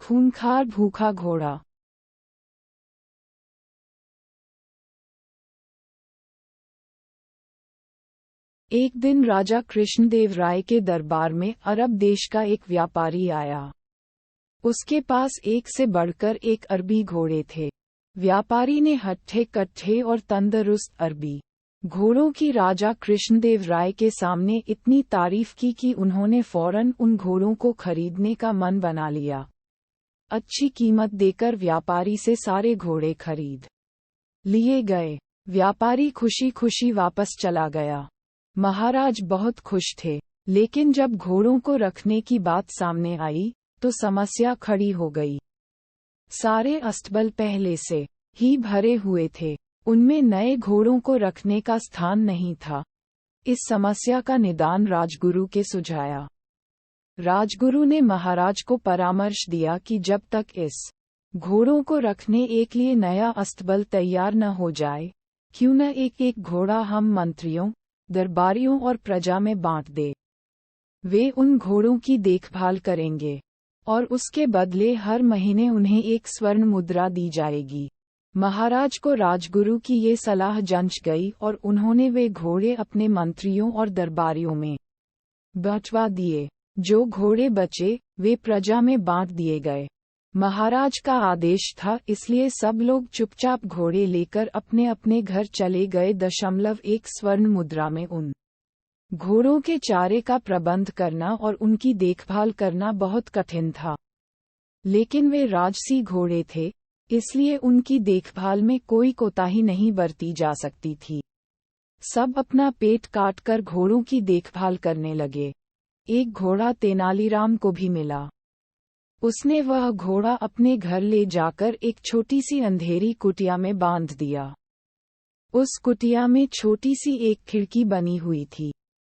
खूंखार भूखा घोड़ा। एक दिन राजा कृष्णदेव राय के दरबार में अरब देश का एक व्यापारी आया। उसके पास एक से बढ़कर एक अरबी घोड़े थे। व्यापारी ने हट्ठे कट्ठे और तंदुरुस्त अरबी घोड़ों की राजा कृष्णदेव राय के सामने इतनी तारीफ की कि उन्होंने फौरन उन घोड़ों को खरीदने का मन बना लिया। अच्छी कीमत देकर व्यापारी से सारे घोड़े खरीद लिए गए। व्यापारी खुशी खुशी वापस चला गया। महाराज बहुत खुश थे, लेकिन जब घोड़ों को रखने की बात सामने आई तो समस्या खड़ी हो गई। सारे अस्तबल पहले से ही भरे हुए थे, उनमें नए घोड़ों को रखने का स्थान नहीं था। इस समस्या का निदान राजगुरु के सुझाया। राजगुरु ने महाराज को परामर्श दिया कि जब तक इस घोड़ों को रखने एक लिए नया अस्तबल तैयार न हो जाए, क्यों न एक एक घोड़ा हम मंत्रियों, दरबारियों और प्रजा में बांट दे। वे उन घोड़ों की देखभाल करेंगे और उसके बदले हर महीने उन्हें एक स्वर्ण मुद्रा दी जाएगी। महाराज को राजगुरु की ये सलाह जंच गई और उन्होंने वे घोड़े अपने मंत्रियों और दरबारियों में बंटवा दिए। जो घोड़े बचे वे प्रजा में बांट दिए गए। महाराज का आदेश था, इसलिए सब लोग चुपचाप घोड़े लेकर अपने अपने घर चले गए। 1 स्वर्ण मुद्रा में उन घोड़ों के चारे का प्रबंध करना और उनकी देखभाल करना बहुत कठिन था। लेकिन वे राजसी घोड़े थे, इसलिए उनकी देखभाल में कोई कोताही नहीं बरती जा सकती थी। सब अपना पेट काटकर घोड़ों की देखभाल करने लगे। एक घोड़ा तेनालीराम को भी मिला। उसने वह घोड़ा अपने घर ले जाकर एक छोटी सी अंधेरी कुटिया में बांध दिया। उस कुटिया में छोटी सी एक खिड़की बनी हुई थी।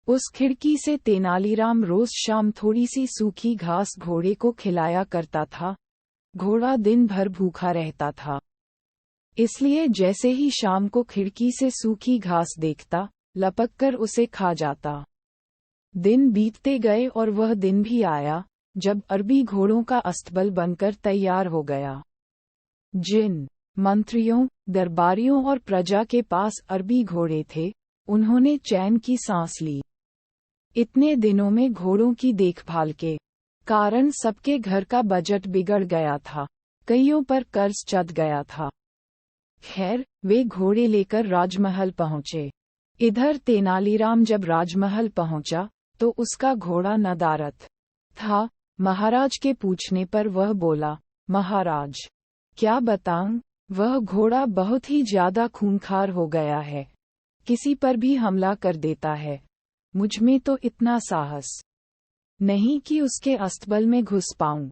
उस खिड़की से तेनालीराम रोज शाम थोड़ी सी सूखी घास घोड़े को खिलाया करता था। घोड़ा दिन भर भूखा रहता था, इसलिए जैसे ही शाम को खिड़की से सूखी घास देखता, लपककर उसे खा जाता। दिन बीतते गए और वह दिन भी आया जब अरबी घोड़ों का अस्तबल बनकर तैयार हो गया। जिन मंत्रियों, दरबारियों और प्रजा के पास अरबी घोड़े थे, उन्होंने चैन की सांस ली। इतने दिनों में घोड़ों की देखभाल के कारण सबके घर का बजट बिगड़ गया था। कईयों पर कर्ज चढ़ गया था। खैर, वे घोड़े लेकर राजमहल पहुंचे। इधर तेनालीराम जब राजमहल पहुंचा तो उसका घोड़ा नदारद था। महाराज के पूछने पर वह बोला, महाराज, क्या बताऊं, वह घोड़ा बहुत ही ज्यादा खूंखार हो गया है। किसी पर भी हमला कर देता है। मुझमें तो इतना साहस नहीं कि उसके अस्तबल में घुस पाऊं,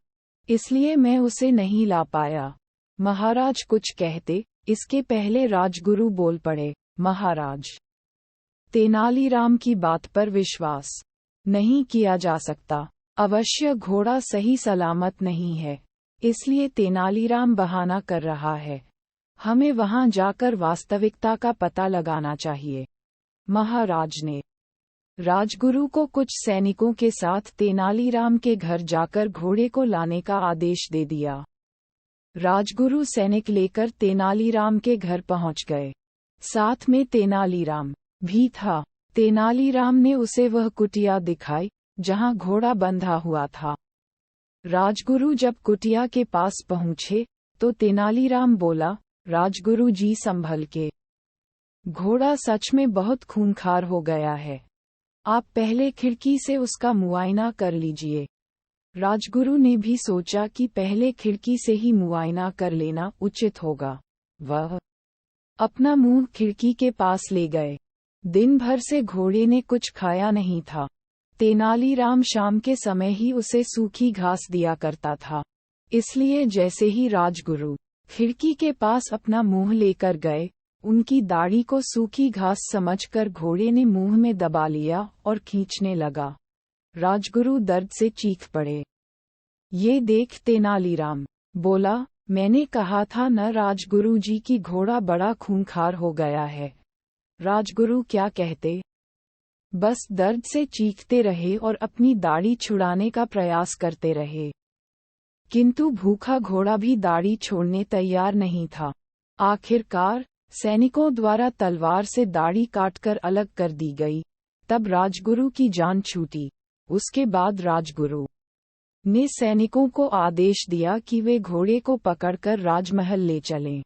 इसलिए मैं उसे नहीं ला पाया। महाराज कुछ कहते, इसके पहले राजगुरु बोल पड़े, महाराज, तेनालीराम की बात पर विश्वास नहीं किया जा सकता। अवश्य घोड़ा सही सलामत नहीं है, इसलिए तेनालीराम बहाना कर रहा है। हमें वहां जाकर वास्तविकता का पता लगाना चाहिए। महाराज ने राजगुरु को कुछ सैनिकों के साथ तेनालीराम के घर जाकर घोड़े को लाने का आदेश दे दिया। राजगुरु सैनिक लेकर तेनालीराम के घर पहुंच गए। साथ में तेनालीराम भी था। तेनालीराम ने उसे वह कुटिया दिखाई जहां घोड़ा बंधा हुआ था। राजगुरु जब कुटिया के पास पहुंचे तो तेनालीराम बोला, राजगुरु जी संभल के, घोड़ा सच में बहुत खूंखार हो गया है। आप पहले खिड़की से उसका मुआयना कर लीजिए। राजगुरु ने भी सोचा कि पहले खिड़की से ही मुआयना कर लेना उचित होगा। वह अपना मुंह खिड़की के पास ले गए। दिन भर से घोड़े ने कुछ खाया नहीं था। तेनालीराम शाम के समय ही उसे सूखी घास दिया करता था, इसलिए जैसे ही राजगुरु खिड़की के पास अपना मुंह लेकर गए, उनकी दाढ़ी को सूखी घास समझकर घोड़े ने मुंह में दबा लिया और खींचने लगा। राजगुरु दर्द से चीख पड़े। ये देख तेनालीराम बोला, मैंने कहा था न राजगुरु जी की घोड़ा बड़ा खूंखार हो गया है। राजगुरु क्या कहते? बस दर्द से चीखते रहे और अपनी दाढ़ी छुड़ाने का प्रयास करते रहे। किंतु भूखा घोड़ा भी दाढ़ी छोड़ने तैयार नहीं था। आखिरकार सैनिकों द्वारा तलवार से दाढ़ी काटकर अलग कर दी गई। तब राजगुरु की जान छूटी। उसके बाद राजगुरु ने सैनिकों को आदेश दिया कि वे घोड़े को पकड़कर राजमहल ले चलें।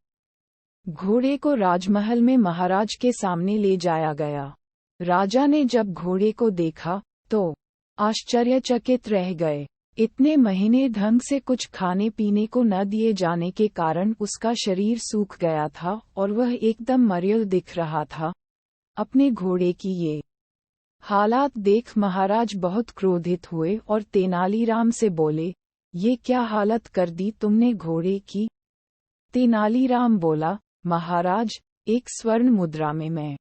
घोड़े को राजमहल में महाराज के सामने ले जाया गया। राजा ने जब घोड़े को देखा तो आश्चर्यचकित रह गए। इतने महीने ढंग से कुछ खाने पीने को न दिए जाने के कारण उसका शरीर सूख गया था और वह एकदम मर्यल दिख रहा था। अपने घोड़े की ये हालात देख महाराज बहुत क्रोधित हुए और तेनालीराम से बोले, ये क्या हालत कर दी तुमने घोड़े की? तेनालीराम बोला, महाराज, एक स्वर्ण मुद्रा में मैं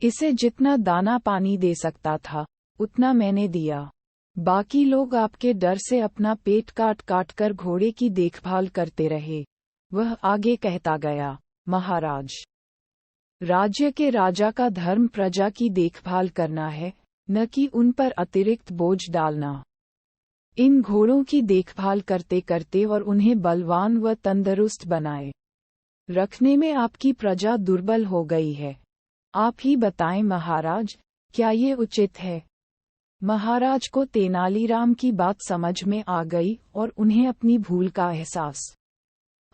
इसे जितना दाना पानी दे सकता था उतना मैंने दिया। बाकी लोग आपके डर से अपना पेट काट काट कर घोड़े की देखभाल करते रहे। वह आगे कहता गया, महाराज, राज्य के राजा का धर्म प्रजा की देखभाल करना है, न कि उन पर अतिरिक्त बोझ डालना। इन घोड़ों की देखभाल करते करते और उन्हें बलवान व तंदुरुस्त बनाए रखने में आपकी प्रजा दुर्बल हो गई है। आप ही बताएं महाराज, क्या ये उचित है? महाराज को तेनालीराम की बात समझ में आ गई और उन्हें अपनी भूल का एहसास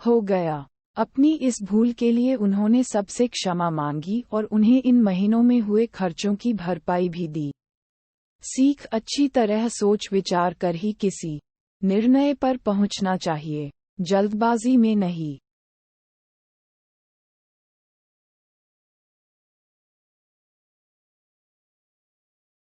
हो गया। अपनी इस भूल के लिए उन्होंने सबसे क्षमा मांगी और उन्हें इन महीनों में हुए खर्चों की भरपाई भी दी। सीख अच्छी तरह सोच विचार कर ही किसी निर्णय पर पहुंचना चाहिए, जल्दबाजी में नहीं।